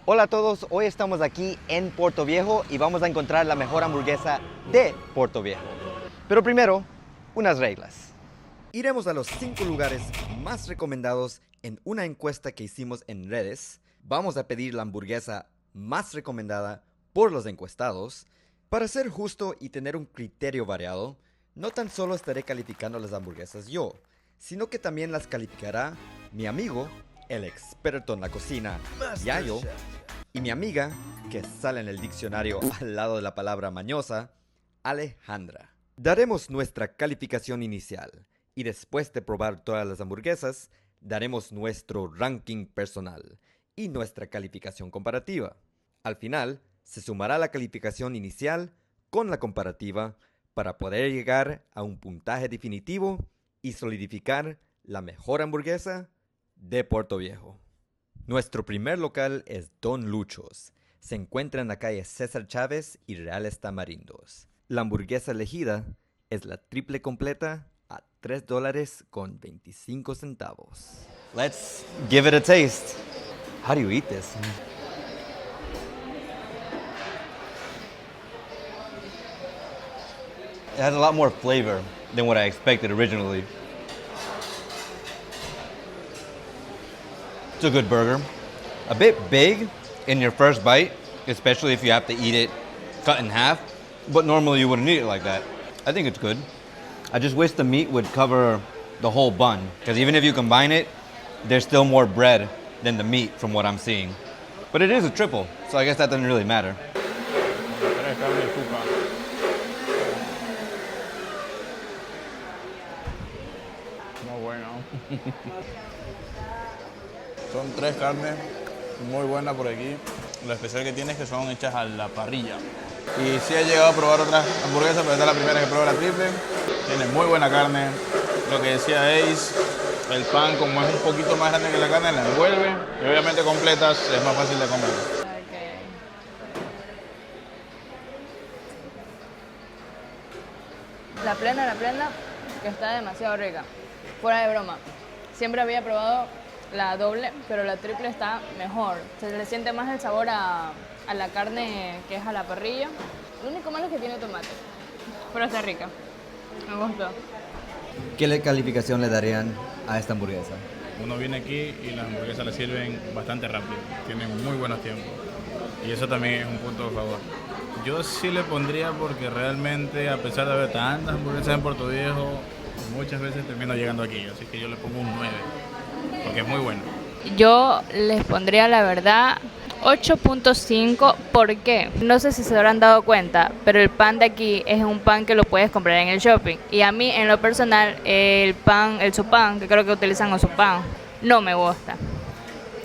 Hola a todos, hoy estamos aquí en Portoviejo y vamos a encontrar la mejor hamburguesa de Portoviejo. Pero primero, unas reglas. Iremos a los 5 lugares más recomendados en una encuesta que hicimos en redes. Vamos a pedir la hamburguesa más recomendada por los encuestados. Para ser justo y tener un criterio variado, no tan solo estaré calificando las hamburguesas yo, sino que también las calificará mi amigo, el experto en la cocina, Yayo, y mi amiga, que sale en el diccionario al lado de la palabra mañosa, Alejandra. Daremos nuestra calificación inicial y después de probar todas las hamburguesas, daremos nuestro ranking personal y nuestra calificación comparativa. Al final, se sumará la calificación inicial con la comparativa para poder llegar a un puntaje definitivo y solidificar la mejor hamburguesa de Portoviejo. Nuestro primer local es Don Luchos. Se encuentra en la calle César Chávez y Reales Tamarindos. La hamburguesa elegida es la Triple Completa a $3.25. Let's give it a taste. How do you eat this? It has a lot more flavor than what I expected originally. It's a good burger. A bit big in your first bite, especially if you have to eat it cut in half, but normally you wouldn't eat it like that. I think it's good. I just wish the meat would cover the whole bun, because even if you combine it, there's still more bread than the meat from what I'm seeing. But it is a triple, so I guess that doesn't really matter. Muy bueno. Son 3 carnes muy buenas por aquí. Lo especial que tiene es que son hechas a la parrilla. Y sí he llegado a probar otras hamburguesas, pero esta es la primera que pruebo la triple. Tiene muy buena carne. Lo que decía Ace, el pan como es un poquito más grande que la carne, la envuelve. Y obviamente completas es más fácil de comer. La plena, que está demasiado rica. Fuera de broma. Siempre había probado la doble, pero la triple está mejor. Se le siente más el sabor a la carne que es a la parrilla. Lo único malo es que tiene tomate, pero está rica. Me gustó. ¿Qué calificación le darían a esta hamburguesa? Uno viene aquí y las hamburguesas las sirven bastante rápido. Tienen muy buenos tiempos. Y eso también es un punto a favor. Yo sí le pondría porque realmente, a pesar de haber tantas hamburguesas en Portoviejo, muchas veces termino llegando aquí. Así que yo le pongo un 9. Porque es muy bueno. Yo les pondría, la verdad, 8.5. ¿Por qué? No sé si se habrán dado cuenta, pero el pan de aquí es un pan que lo puedes comprar en el shopping. Y a mí, en lo personal, el pan, que creo que utilizan o pan, no me gusta.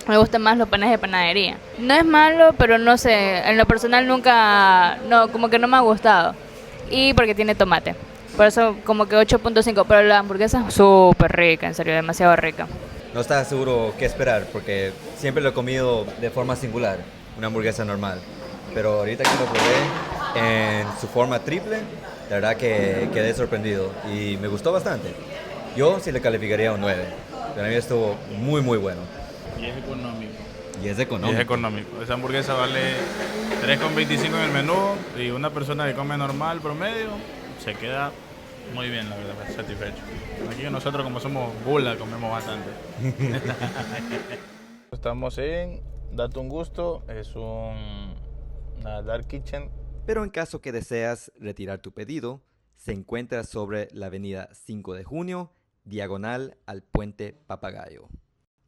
Me gustan más los panes de panadería. No es malo, pero no sé, en lo personal nunca, no, como que no me ha gustado. Y porque tiene tomate. Por eso como que 8.5, pero la hamburguesa es súper rica, en serio, demasiado rica. No estaba seguro qué esperar porque siempre lo he comido de forma singular, una hamburguesa normal. Pero ahorita que lo probé en su forma triple, la verdad que quedé sorprendido y me gustó bastante. Yo sí le calificaría un 9. Para mí estuvo muy bueno. Y es económico. Y es económico. Y es económico. Esa hamburguesa vale $3.25 en el menú y una persona que come normal, promedio, se queda muy bien, la verdad, satisfecho. Aquí nosotros, como somos Gula, comemos bastante. Estamos en Date un Gusto, es una dark kitchen. Pero en caso que deseas retirar tu pedido, se encuentra sobre la avenida 5 de Junio, diagonal al puente Papagayo.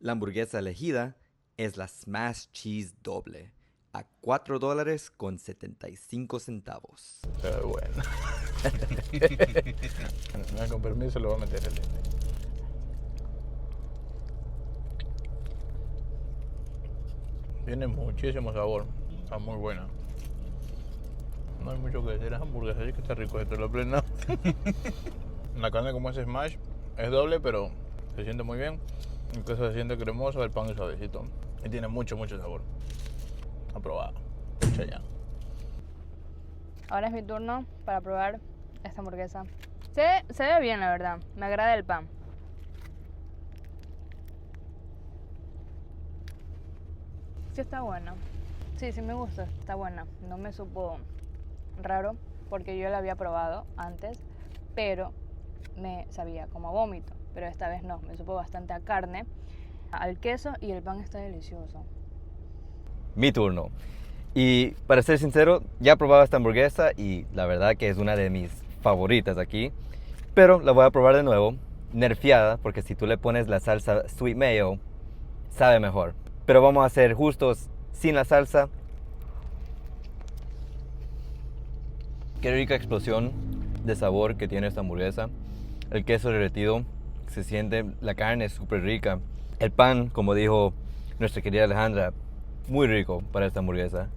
La hamburguesa elegida es la Smash Cheese Doble, a $4.75. Pero bueno. Con permiso le voy a meter el lente. Tiene muchísimo sabor. Está muy buena. No hay mucho que decir. Es hamburguesa, así que está rico esto, la plena. La carne, como es smash, es doble, pero se siente muy bien. El queso se siente cremoso, el pan es suavecito. Y tiene mucho sabor. Aprobado. Hecha ya. Ahora es mi turno para probar esta hamburguesa. Se ve bien, la verdad. Me agrada el pan. Sí está bueno. Sí, sí me gusta, está buena. No me supo raro porque yo la había probado antes, pero me sabía como a vómito. Pero esta vez no, me supo bastante a carne, al queso y el pan está delicioso. Mi turno. Y para ser sincero, ya he probado esta hamburguesa y la verdad que es una de mis favoritas aquí. Pero la voy a probar de nuevo, nerfeada, porque si tú le pones la salsa sweet mayo, sabe mejor. Pero vamos a ser justos sin la salsa. Qué rica explosión de sabor que tiene esta hamburguesa. El queso derretido se siente, la carne es súper rica. El pan, como dijo nuestra querida Alejandra, muy rico para esta hamburguesa.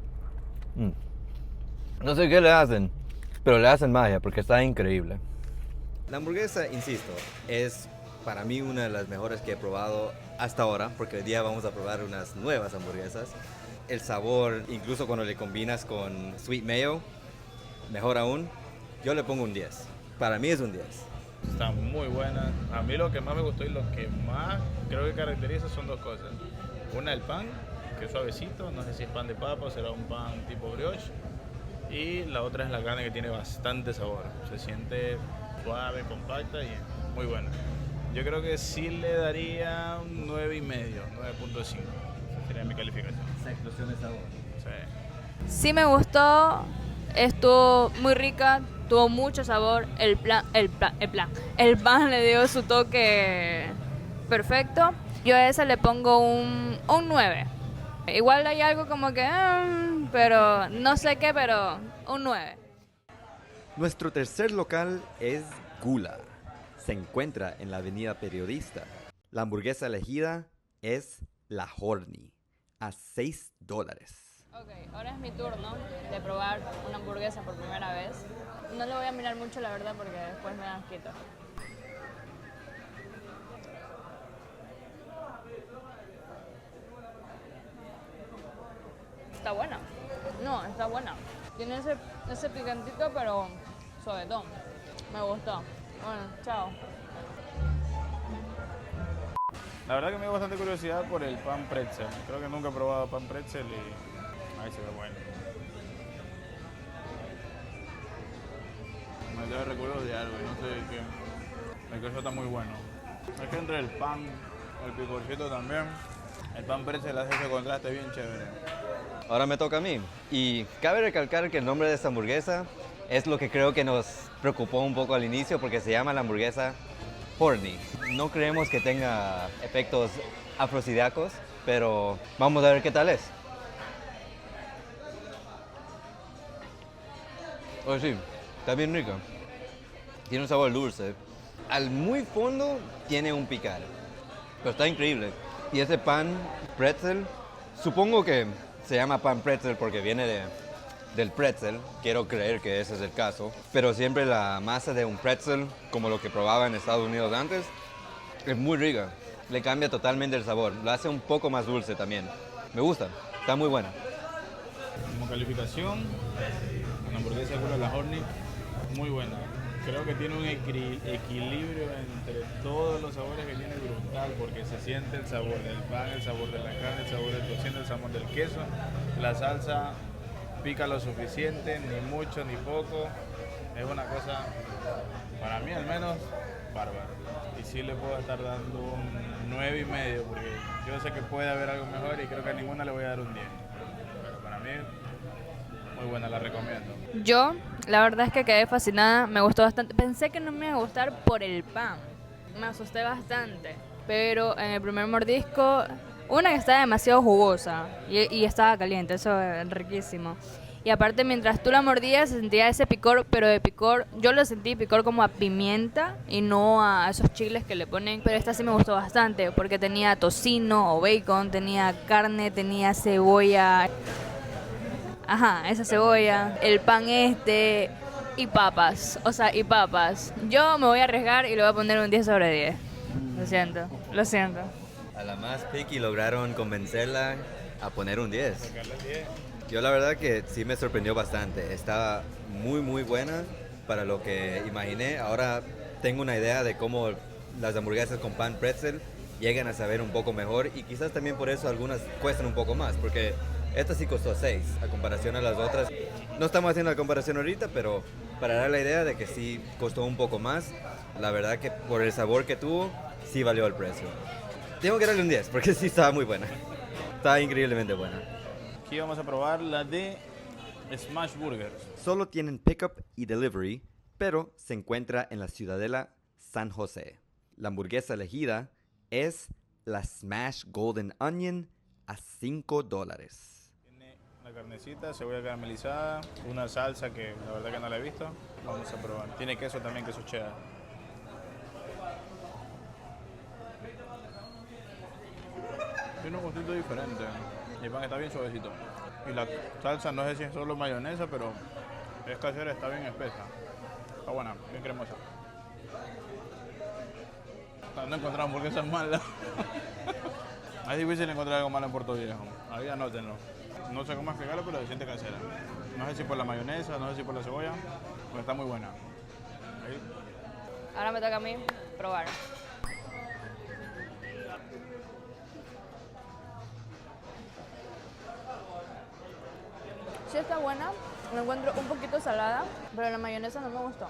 No sé qué le hacen, pero le hacen magia porque está increíble. La hamburguesa, insisto, es para mí una de las mejores que he probado hasta ahora, porque hoy día vamos a probar unas nuevas hamburguesas. El sabor, incluso cuando le combinas con sweet mayo, mejor aún, yo le pongo un 10. Para mí es un 10. Está muy buena. A mí lo que más me gustó y lo que más creo que caracteriza son dos cosas. Una, el pan, que es suavecito, no sé si es pan de papa o será un pan tipo brioche. Y la otra es la carne, que tiene bastante sabor. Se siente suave, compacta y muy buena. Yo creo que sí le daría un 9,5, 9.5. Esa sería mi calificación. Esa explosión de sabor. Sí. Sí me gustó, estuvo muy rica, tuvo mucho sabor, el pan le dio su toque perfecto. Yo a esa le pongo un 9. Igual hay algo como que, pero no sé qué, pero un 9. Nuestro tercer local es Gula. Se encuentra en la avenida Periodista. La hamburguesa elegida es la Horny, a $6. Ok, ahora es mi turno de probar una hamburguesa por primera vez. No le voy a mirar mucho, la verdad, porque después me dan asquito. Está buena. No, está buena. Tiene ese picantito, pero suavetón. Me gustó. Bueno, chao. La verdad que me dio bastante curiosidad por el pan pretzel. Creo que nunca he probado pan pretzel y ahí se ve bueno. Me trae recuerdos de algo y no sé de qué. El queso está muy bueno. Es que entre el pan, el picorcito también, el pan pretzel hace ese contraste bien chévere. Ahora me toca a mí. Y cabe recalcar que el nombre de esta hamburguesa es lo que creo que nos preocupó un poco al inicio, porque se llama la hamburguesa Horny. No creemos que tenga efectos afrodisíacos, pero vamos a ver qué tal es. Oye, sí, está bien rica. Tiene un sabor dulce. Al muy fondo tiene un picar, pero está increíble. Y ese pan pretzel, supongo que se llama pan pretzel porque viene del pretzel. Quiero creer que ese es el caso. Pero siempre la masa de un pretzel, como lo que probaba en Estados Unidos antes, es muy rica. Le cambia totalmente el sabor. Lo hace un poco más dulce también. Me gusta. Está muy buena. Como calificación, una hamburguesa de Gula, la Horny, muy buena. Creo que tiene un equilibrio entre todos los sabores que tiene brutal, porque se siente el sabor del pan, el sabor de la carne, el sabor del tocino, el sabor del queso. La salsa pica lo suficiente, ni mucho ni poco. Es una cosa, para mí al menos, bárbara. Y sí le puedo estar dando un 9,5, porque yo sé que puede haber algo mejor y creo que a ninguna le voy a dar un 10. Pero para mí, muy buena, la recomiendo. Yo, la verdad es que quedé fascinada, me gustó bastante. Pensé que no me iba a gustar por el pan, me asusté bastante. Pero en el primer mordisco, una que estaba demasiado jugosa y estaba caliente, eso es riquísimo. Y aparte, mientras tú la mordías, se sentía ese picor, pero de picor, yo lo sentí picor como a pimienta y no a esos chiles que le ponen. Pero esta sí me gustó bastante porque tenía tocino o bacon, tenía carne, tenía cebolla. Ajá, esa cebolla, el pan y papas, y papas. Yo me voy a arriesgar y le voy a poner un 10 sobre 10. Lo siento. A la más picky lograron convencerla a poner un 10. Yo la verdad que sí me sorprendió bastante. Está muy buena para lo que imaginé. Ahora tengo una idea de cómo las hamburguesas con pan pretzel llegan a saber un poco mejor y quizás también por eso algunas cuestan un poco más, porque Esta sí costó 6 a comparación a las otras. No estamos haciendo la comparación ahorita, pero para dar la idea de que sí costó un poco más, la verdad que por el sabor que tuvo, sí valió el precio. Tengo que darle un 10 porque sí estaba muy buena. Estaba increíblemente buena. Aquí vamos a probar la de Smash Burgers. Solo tienen pickup y delivery, pero se encuentra en la Ciudadela San José. La hamburguesa elegida es la Smash Golden Onion a $5. Tiene la carnecita, cebolla caramelizada, una salsa que la verdad que no la he visto. Vamos a probar. Tiene queso también, queso cheddar. Tiene un gustito diferente. El pan está bien suavecito. Y la salsa no sé si es solo mayonesa, pero es casera, está bien espesa. Está buena, bien cremosa. No he encontrado hamburguesas malas. Es difícil encontrar algo malo en Portoviejo. Ahí anótenlo. No sé cómo explicarlo, pero se siente casera. No sé si por la mayonesa, no sé si por la cebolla, pero está muy buena. Ahí. Ahora me toca a mí probar. Sí está buena, la encuentro un poquito salada, pero la mayonesa no me gustó.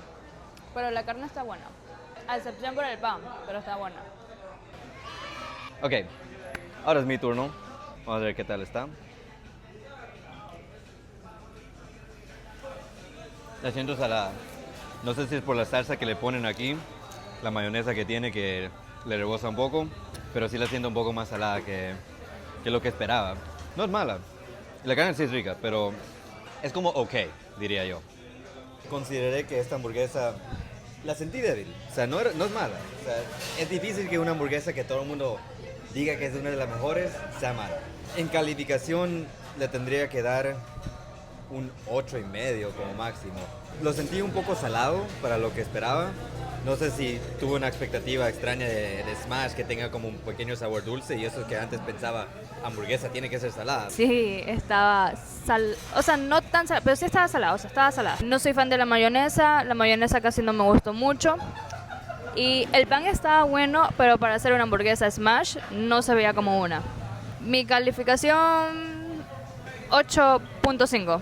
Pero la carne está buena, a excepción por el pan, pero está buena. Ok, ahora es mi turno. Vamos a ver qué tal está. La siento salada. No sé si es por la salsa que le ponen aquí, la mayonesa que tiene que le rebosa un poco, pero sí la siento un poco más salada que lo que esperaba. No es mala. La carne sí es rica, pero es como ok, diría yo. Consideré que esta hamburguesa la sentí débil. O sea, no es mala. O sea, es difícil que una hamburguesa que todo el mundo diga que es una de las mejores sea mala. En calificación le tendría que dar un 8.5 como máximo. Lo sentí un poco salado para lo que esperaba. No sé si tuve una expectativa extraña de Smash que tenga como un pequeño sabor dulce y eso que antes pensaba, hamburguesa tiene que ser salada. Sí, estaba o sea, no tan salada, pero sí estaba salada, o sea, estaba salada. No soy fan de la mayonesa casi no me gustó mucho. Y el pan estaba bueno, pero para hacer una hamburguesa Smash no se veía como una. Mi calificación 8.5.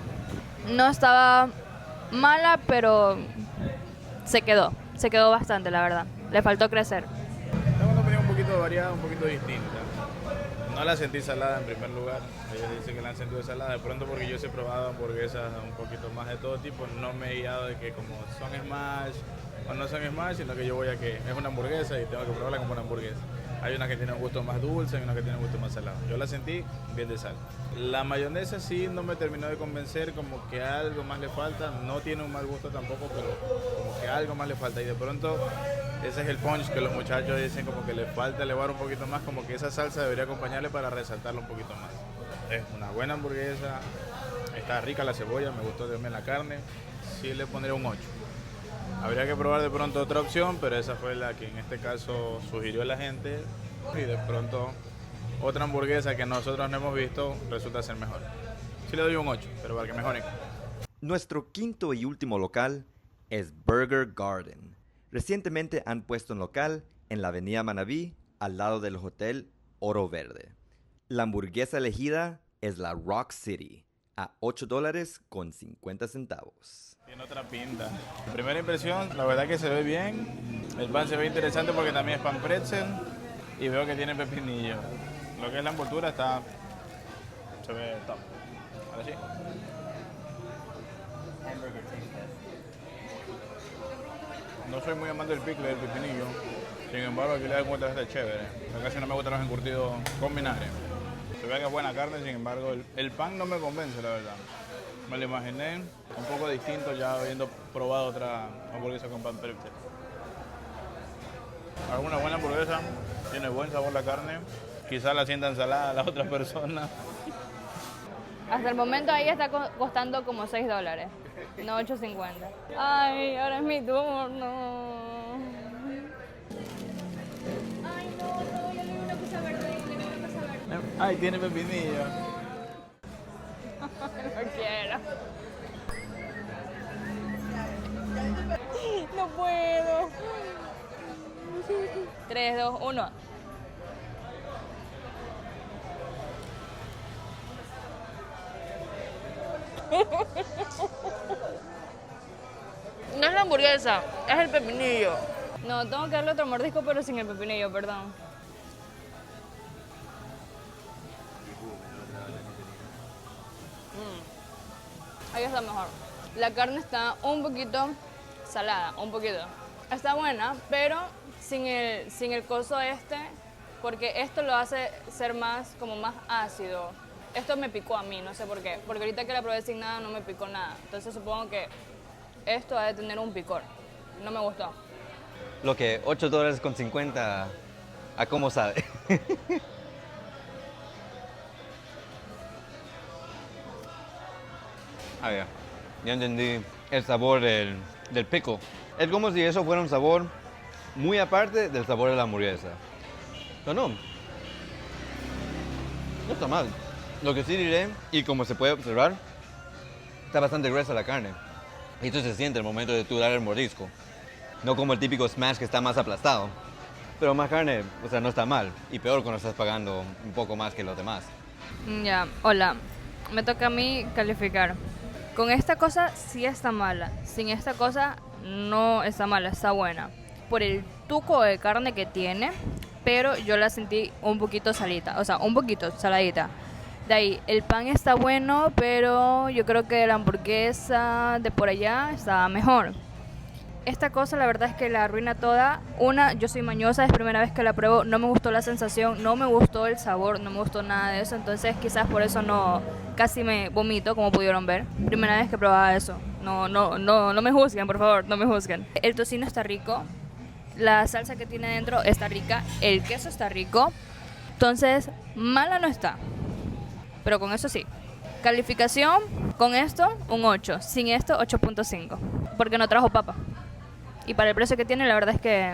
No estaba mala, pero se quedó bastante, la verdad. Le faltó crecer. Tengo una opinión un poquito variada, un poquito distinta. No la sentí salada en primer lugar. Ellos dicen que la han sentido salada. De pronto porque yo sí he probado hamburguesas un poquito más de todo tipo, no me he guiado de que como son Smash o no son Smash, sino que yo voy a que es una hamburguesa y tengo que probarla como una hamburguesa. Hay una que tiene un gusto más dulce y una que tiene un gusto más salado. Yo la sentí bien de sal. La mayonesa sí no me terminó de convencer, como que algo más le falta. No tiene un mal gusto tampoco, pero como que algo más le falta. Y de pronto ese es el punch que los muchachos dicen, como que le falta elevar un poquito más, como que esa salsa debería acompañarle para resaltarlo un poquito más. Es una buena hamburguesa, está rica la cebolla, me gustó también la carne. Sí le pondría un 8. Habría que probar de pronto otra opción, pero esa fue la que en este caso sugirió la gente. Y de pronto otra hamburguesa que nosotros no hemos visto resulta ser mejor. Sí le doy un 8, pero para que mejoren. Nuestro quinto y último local es Burger Garden. Recientemente han puesto un local en la avenida Manabí, al lado del hotel Oro Verde. La hamburguesa elegida es la Rock City, a $8.50. Tiene otra pinta. Primera impresión, la verdad que se ve bien. El pan se ve interesante porque también es pan pretzel. Y veo que tiene pepinillo. Lo que es la envoltura se ve top. Ahora sí. No soy muy amante del pickle del pepinillo. Sin embargo, aquí le da cuenta de este chévere. Casi no me gustan los encurtidos con vinagre. Se ve que es buena carne, sin embargo, el pan no me convence, la verdad. Me lo imaginé un poco distinto ya habiendo probado otra hamburguesa con pan pretzel. Alguna buena hamburguesa, tiene buen sabor la carne. Quizás la sientan salada a la otra persona. Hasta el momento ahí está costando como $6, no 8.50. Ay, ahora es mi turno. Ay, no, ya le di una cosa verde, Ay, tiene pepinillo. No quiero. No puedo. 3, 2, 1. No es la hamburguesa, es el pepinillo. No, tengo que darle otro mordisco, pero sin el pepinillo, perdón. Ahí está mejor. La carne está un poquito salada, un poquito. Está buena, pero sin el coso este, porque esto lo hace ser más, como más ácido. Esto me picó a mí, no sé por qué, porque ahorita que la probé sin nada no me picó nada. Entonces supongo que esto ha de tener un picor. No me gustó. Lo que $8.50, ¿a cómo sabe? Ah, ya entendí el sabor del pickle. Es como si eso fuera un sabor muy aparte del sabor de la hamburguesa. Pero no está mal. Lo que sí diré, y como se puede observar, está bastante gruesa la carne. Y esto se siente al momento de tú dar el mordisco. No como el típico smash que está más aplastado. Pero más carne, o sea, no está mal. Y peor cuando estás pagando un poco más que los demás. Ya, hola. Me toca a mí calificar. Con esta cosa sí está mala. Sin esta cosa no está mala, está buena. Por el tuco de carne que tiene, pero yo la sentí un poquito salita. O sea, un poquito saladita. De ahí, el pan está bueno, pero yo creo que la hamburguesa de por allá está mejor. Esta cosa la verdad es que la arruina toda. Una, yo soy mañosa, es primera vez que la pruebo, no me gustó la sensación, no me gustó el sabor, no me gustó nada de eso, entonces quizás por eso no, casi me vomito, como pudieron ver. Primera vez que probaba eso. No me juzguen, por favor, no me juzguen. El tocino está rico, la salsa que tiene dentro está rica, el queso está rico, entonces mala no está. Pero con eso sí. Calificación, con esto, un 8. Sin esto, 8.5. Porque no trajo papa. Y para el precio que tiene, la verdad es que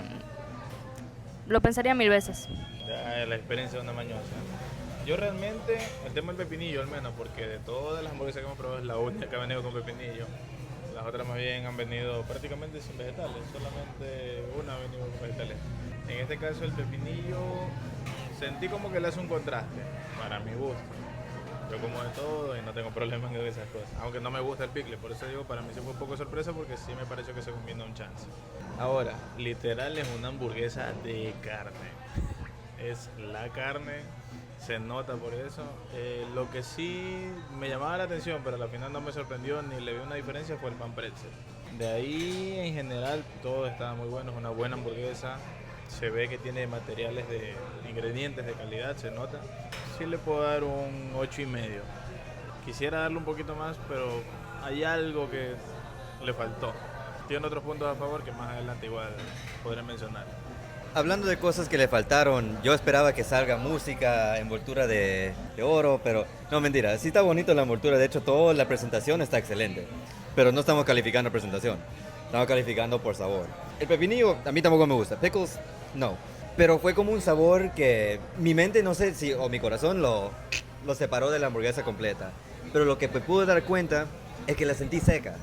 lo pensaría 1000 veces. Ya, la experiencia de una mañosa. Yo realmente, el tema del pepinillo al menos, porque de todas las hamburguesas que hemos probado es la única que ha venido con pepinillo. Las otras más bien han venido prácticamente sin vegetales. Solamente una ha venido con vegetales. En este caso el pepinillo sentí como que le hace un contraste, para mi gusto. Yo como de todo y no tengo problemas con esas cosas. Aunque no me gusta el pickle, por eso digo, para mí sí fue un poco sorpresa porque sí me pareció que se combina un chance. Ahora, literal es una hamburguesa de carne. Es la carne, se nota por eso. Lo que sí me llamaba la atención, pero al final no me sorprendió ni le vi una diferencia, fue el pan pretzel. De ahí en general todo estaba muy bueno, es una buena hamburguesa. Se ve que tiene materiales de ingredientes de calidad, se nota. Sí le puedo dar un 8,5. Quisiera darle un poquito más, pero hay algo que le faltó. Tiene otros puntos a favor que más adelante igual podré mencionar. Hablando de cosas que le faltaron, yo esperaba que salga música, envoltura de oro, pero no, mentira, sí está bonito la envoltura, de hecho toda la presentación está excelente, pero no estamos calificando presentación, estamos calificando por sabor. El pepinillo a mí tampoco me gusta, pickles no, pero fue como un sabor que mi mente, no sé si, o mi corazón lo separó de la hamburguesa completa, pero lo que me pude dar cuenta es que la sentí seca,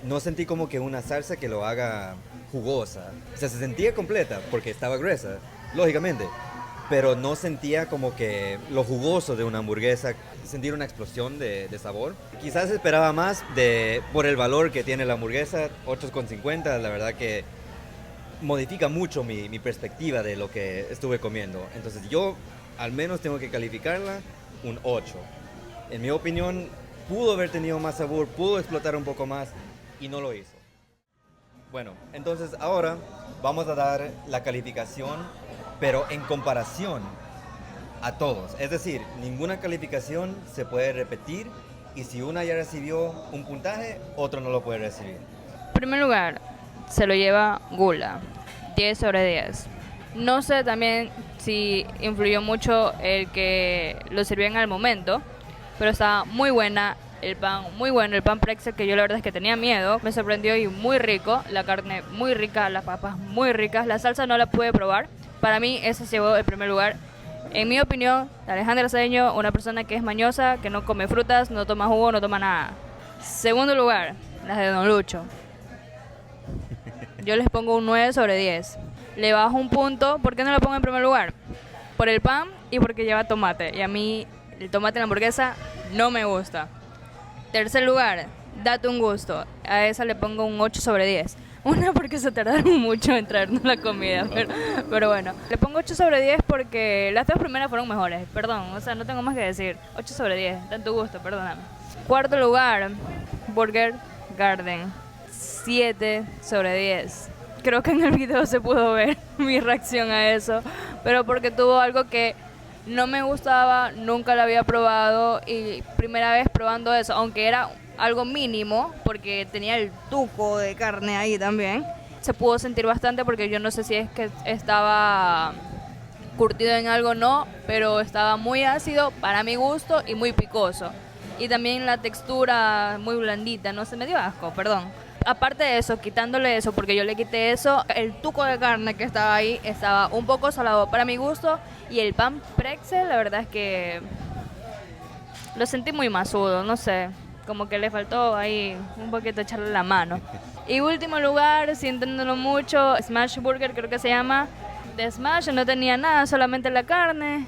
no sentí como que una salsa que lo haga jugosa, o sea, se sentía completa porque estaba gruesa, lógicamente, pero no sentía como que lo jugoso de una hamburguesa, sentir una explosión de sabor. Quizás esperaba más por el valor que tiene la hamburguesa, 8,50, la verdad que modifica mucho mi perspectiva de lo que estuve comiendo. Entonces yo al menos tengo que calificarla un 8. En mi opinión, pudo haber tenido más sabor, pudo explotar un poco más y no lo hizo. Bueno, entonces ahora vamos a dar la calificación, pero en comparación a todos. Es decir, ninguna calificación se puede repetir y si una ya recibió un puntaje, otro no lo puede recibir. En primer lugar, se lo lleva Gula, 10 sobre 10. No sé también si influyó mucho el que lo sirvieron al momento, pero estaba muy buena. El pan muy bueno, el pan pretzel que yo la verdad es que tenía miedo, me sorprendió y muy rico, la carne muy rica, las papas muy ricas, la salsa no la pude probar, para mí ese se llevó el primer lugar. En mi opinión, Alejandra Cedeño, una persona que es mañosa, que no come frutas, no toma jugo, no toma nada. Segundo lugar, las de Don Lucho. Yo les pongo un 9 sobre 10. Le bajo un punto, ¿por qué no lo pongo en primer lugar? Por el pan y porque lleva tomate, y a mí el tomate en la hamburguesa no me gusta. Tercer lugar, date un gusto. A esa le pongo un 8 sobre 10. Una porque se tardaron mucho en traernos la comida, pero bueno. Le pongo 8 sobre 10 porque las 3 primeras fueron mejores. Perdón, o sea, no tengo más que decir. 8 sobre 10, date tu gusto, perdóname. Cuarto lugar, Burger Garden. 7 sobre 10. Creo que en el video se pudo ver mi reacción a eso, pero porque tuvo algo que no me gustaba, nunca lo había probado y primera vez probando eso, aunque era algo mínimo, porque tenía el tuco de carne ahí también. Se pudo sentir bastante porque yo no sé si es que estaba curtido en algo o no, pero estaba muy ácido para mi gusto y muy picoso. Y también la textura muy blandita, no se me dio asco, perdón. Aparte de eso, quitándole eso, porque yo le quité eso, el tuco de carne que estaba ahí estaba un poco salado para mi gusto y el pan pretzel, la verdad es que lo sentí muy masudo, no sé, como que le faltó ahí un poquito echarle la mano. Y último lugar, sintiéndolo mucho, Smash Burger creo que se llama. De Smash no tenía nada, solamente la carne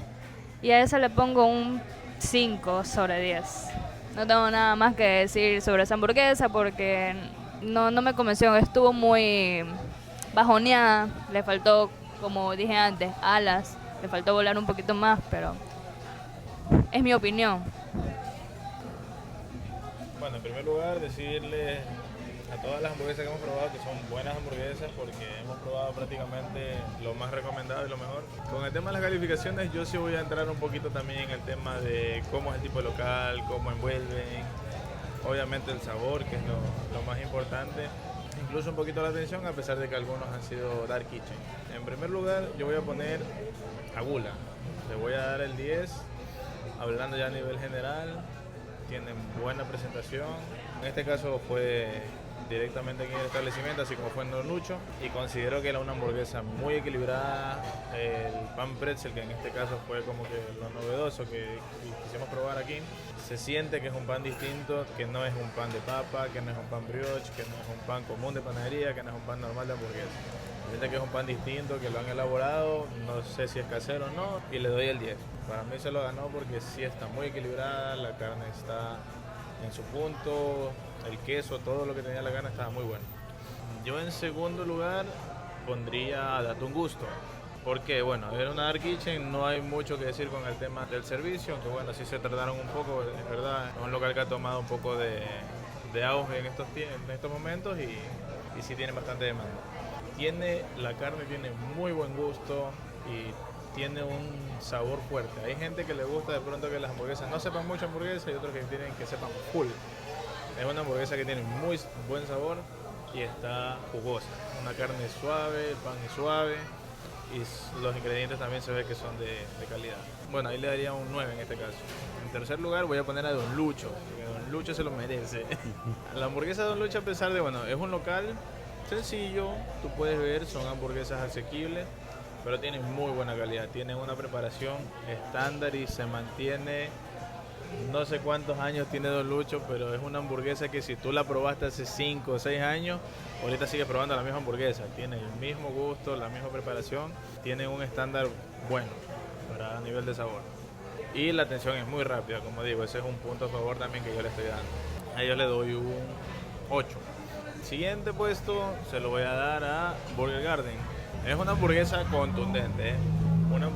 y a esa le pongo un 5 sobre 10. No tengo nada más que decir sobre esa hamburguesa porque no me convenció, estuvo muy bajoneada, le faltó, como dije antes, alas, le faltó volar un poquito más, pero es mi opinión. Bueno, en primer lugar, decirle a todas las hamburguesas que hemos probado que son buenas hamburguesas porque hemos probado prácticamente lo más recomendado y lo mejor. Con el tema de las calificaciones, yo sí voy a entrar un poquito también en el tema de cómo es el tipo de local, cómo envuelven, obviamente el sabor, que es lo más importante, incluso un poquito la atención, a pesar de que algunos han sido dark kitchen. En primer lugar, yo voy a poner a Gula, le voy a dar el 10, hablando ya a nivel general. Tienen buena presentación, en este caso fue directamente aquí en el establecimiento, así como fue en Don Lucho, y considero que era una hamburguesa muy equilibrada. El pan pretzel, que en este caso fue como que lo novedoso que quisimos probar aquí, se siente que es un pan distinto, que no es un pan de papa, que no es un pan brioche, que no es un pan común de panadería, que no es un pan normal de hamburguesa. Se siente que es un pan distinto, que lo han elaborado, no sé si es casero o no, y le doy el 10. Para mí se lo ganó porque sí está muy equilibrada, la carne está en su punto, el queso, todo lo que tenía la carne estaba muy bueno. Yo en segundo lugar pondría a Date un Gusto, porque bueno, era una dark kitchen, no hay mucho que decir con el tema del servicio, aunque bueno, sí se tardaron un poco, es verdad, es un local que ha tomado un poco de auge en estos momentos y sí tiene bastante demanda. La carne tiene muy buen gusto y tiene un sabor fuerte. Hay gente que le gusta de pronto que las hamburguesas no sepan mucho hamburguesa y otros que tienen que sepan full. Es una hamburguesa que tiene muy buen sabor y está jugosa. Una carne suave, el pan es suave y los ingredientes también se ve que son de calidad. Bueno, ahí le daría un 9 en este caso. En tercer lugar voy a poner a Don Lucho, porque Don Lucho se lo merece. La hamburguesa de Don Lucho, a pesar de, bueno, es un local sencillo, tú puedes ver, son hamburguesas asequibles, pero tienen muy buena calidad, tienen una preparación estándar y se mantiene. No sé cuántos años tiene Don Lucho, pero es una hamburguesa que si tú la probaste hace 5 o 6 años, ahorita sigues probando la misma hamburguesa. Tiene el mismo gusto, la misma preparación, tiene un estándar bueno para nivel de sabor. Y la atención es muy rápida, como digo, ese es un punto a favor también que yo le estoy dando. A ellos le doy un 8. Siguiente puesto se lo voy a dar a Burger Garden. Es una hamburguesa contundente, ¿eh?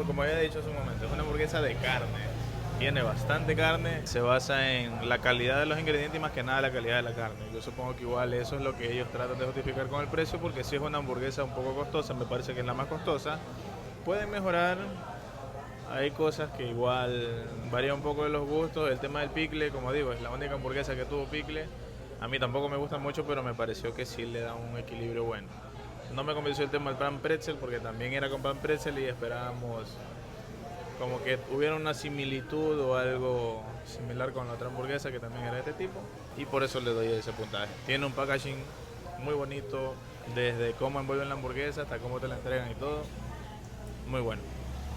Como había dicho hace un momento, es una hamburguesa de carne. Tiene bastante carne, se basa en la calidad de los ingredientes y más que nada la calidad de la carne. Yo supongo que igual eso es lo que ellos tratan de justificar con el precio, porque si es una hamburguesa un poco costosa, me parece que es la más costosa, pueden mejorar. Hay cosas que igual varía un poco de los gustos. El tema del pickle, como digo, es la única hamburguesa que tuvo pickle. A mí tampoco me gusta mucho, pero me pareció que sí le da un equilibrio bueno. No me convenció el tema del pan pretzel, porque también era con pan pretzel y esperábamos como que hubiera una similitud o algo similar con la otra hamburguesa que también era de este tipo, y por eso le doy ese puntaje. Tiene un packaging muy bonito, desde cómo envuelven la hamburguesa hasta cómo te la entregan y todo, muy bueno.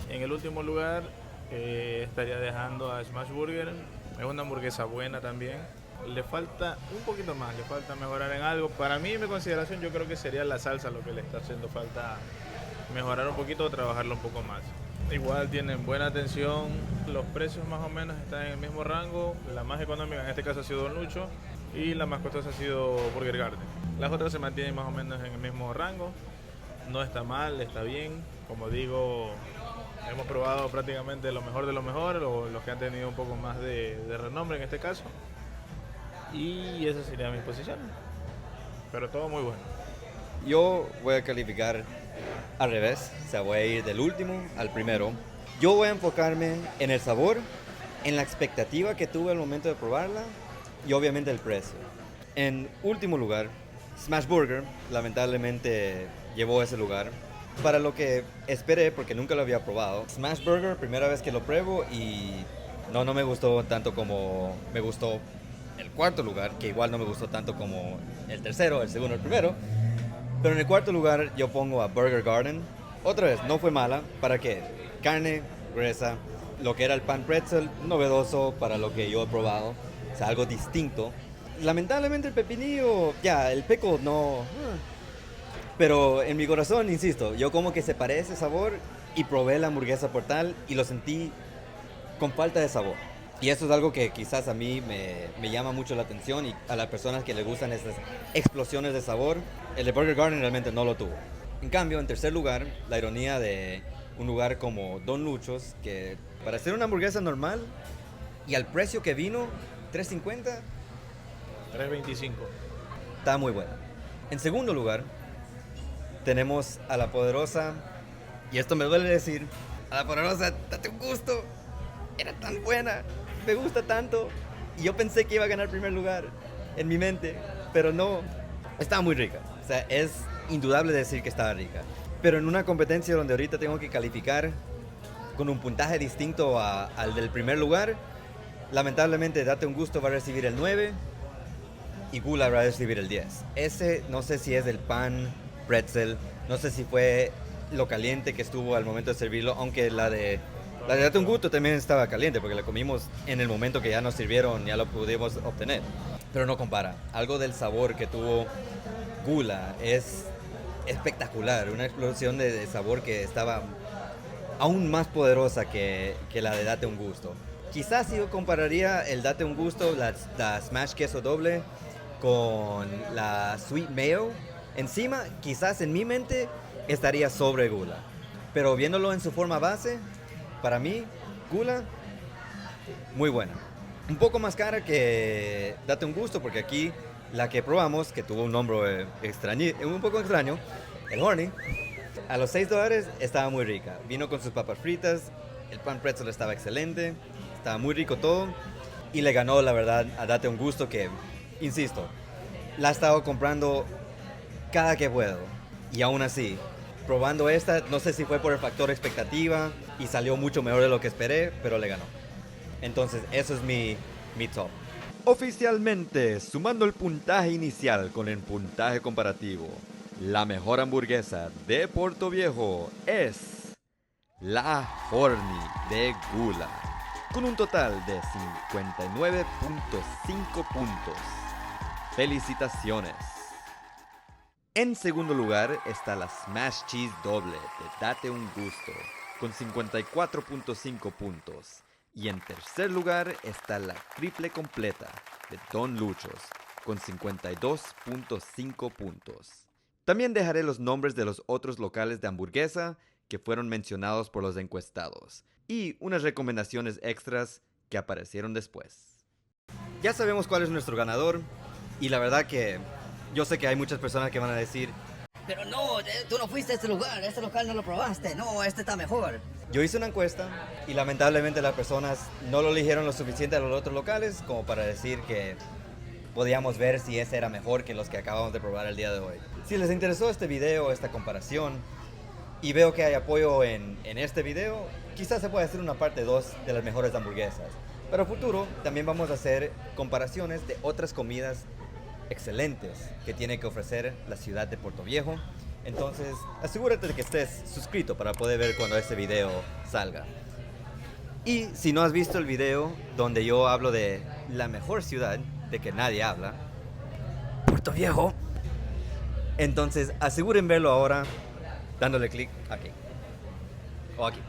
En el último lugar estaría dejando a Smash Burger. Es una hamburguesa buena también, le falta un poquito más, le falta mejorar en algo. Para mí, en mi consideración, yo creo que sería la salsa lo que le está haciendo falta mejorar un poquito o trabajarlo un poco más. Igual tienen buena atención, los precios más o menos están en el mismo rango. La más económica en este caso ha sido Don Lucho y la más costosa ha sido Burger Garden. Las otras se mantienen más o menos en el mismo rango. No está mal, está bien. Como digo, hemos probado prácticamente lo mejor de lo mejor, o los que han tenido un poco más de renombre en este caso. Y esa sería mi posición. Pero todo muy bueno. Yo voy a calificar al revés, o sea, voy a ir del último al primero. Yo voy a enfocarme en el sabor, en la expectativa que tuve al momento de probarla y obviamente el precio. En último lugar, Smash Burger lamentablemente llevó ese lugar para lo que esperé porque nunca lo había probado. Smash Burger, primera vez que lo pruebo y no me gustó tanto como me gustó el cuarto lugar, que igual no me gustó tanto como el tercero, el segundo, el primero. Pero en el cuarto lugar yo pongo a Burger Garden. Otra vez, no fue mala. ¿Para qué? Carne, gruesa, lo que era el pan pretzel, novedoso para lo que yo he probado. O sea, algo distinto. Lamentablemente el pepinillo, ya, el pickle no... Pero en mi corazón, insisto, yo como que separé ese sabor y probé la hamburguesa por tal y lo sentí con falta de sabor. Y eso es algo que quizás a mí me llama mucho la atención y a las personas que les gustan esas explosiones de sabor. El de Burger Garden realmente no lo tuvo. En cambio, en tercer lugar, la ironía de un lugar como Don Luchos, que para hacer una hamburguesa normal y al precio que vino, $3.50, $3.25. está muy buena. En segundo lugar, tenemos a la poderosa, y esto me duele decir, a la poderosa, date un gusto, era tan buena, me gusta tanto, y yo pensé que iba a ganar primer lugar en mi mente, pero no, estaba muy rica. O sea, es indudable decir que estaba rica. Pero en una competencia donde ahorita tengo que calificar con un puntaje distinto al del primer lugar, lamentablemente Date un Gusto va a recibir el 9 y Gula va a recibir el 10. Ese no sé si es el pan pretzel, no sé si fue lo caliente que estuvo al momento de servirlo, aunque la de Date un Gusto también estaba caliente porque la comimos en el momento que ya nos sirvieron, ya lo pudimos obtener. Pero no compara. Algo del sabor que tuvo Gula es espectacular, una explosión de sabor que estaba aún más poderosa que la de Date un Gusto. Quizás yo compararía el Date un Gusto, la Smash Queso Doble, con la Sweet Mayo. Encima, quizás en mi mente estaría sobre Gula. Pero viéndolo en su forma base, para mí, Gula, muy buena. Un poco más cara que Date un Gusto, porque aquí la que probamos, que tuvo un nombre un poco extraño, el Horny, a los $6 estaba muy rica. Vino con sus papas fritas, el pan pretzel estaba excelente, estaba muy rico todo. Y le ganó, la verdad, a Date un Gusto que, insisto, la he estado comprando cada que puedo. Y aún así, probando esta, no sé si fue por el factor expectativa y salió mucho mejor de lo que esperé, pero le ganó. Entonces, eso es mi top. Oficialmente, sumando el puntaje inicial con el puntaje comparativo, la mejor hamburguesa de Portoviejo es la Horny de Gula, con un total de 59.5 puntos. ¡Felicitaciones! En segundo lugar está la Smash Cheese Doble de Date un Gusto, con 54.5 puntos. Y en tercer lugar está la Triple Completa de Don Luchos, con 52.5 puntos. También dejaré los nombres de los otros locales de hamburguesa que fueron mencionados por los encuestados y unas recomendaciones extras que aparecieron después. Ya sabemos cuál es nuestro ganador y la verdad que yo sé que hay muchas personas que van a decir: pero no, tú no fuiste a este local no lo probaste, no, este está mejor. Yo hice una encuesta y lamentablemente las personas no lo eligieron lo suficiente a los otros locales como para decir que podíamos ver si ese era mejor que los que acabamos de probar el día de hoy. Si les interesó este video, esta comparación, y veo que hay apoyo en este video, quizás se pueda hacer una parte 2 de las mejores hamburguesas. Pero a futuro también vamos a hacer comparaciones de otras comidas excelentes que tiene que ofrecer la ciudad de Portoviejo. Entonces, asegúrate de que estés suscrito para poder ver cuando este video salga. Y si no has visto el video donde yo hablo de la mejor ciudad de que nadie habla, Portoviejo, entonces aseguren verlo ahora dándole clic aquí. O aquí.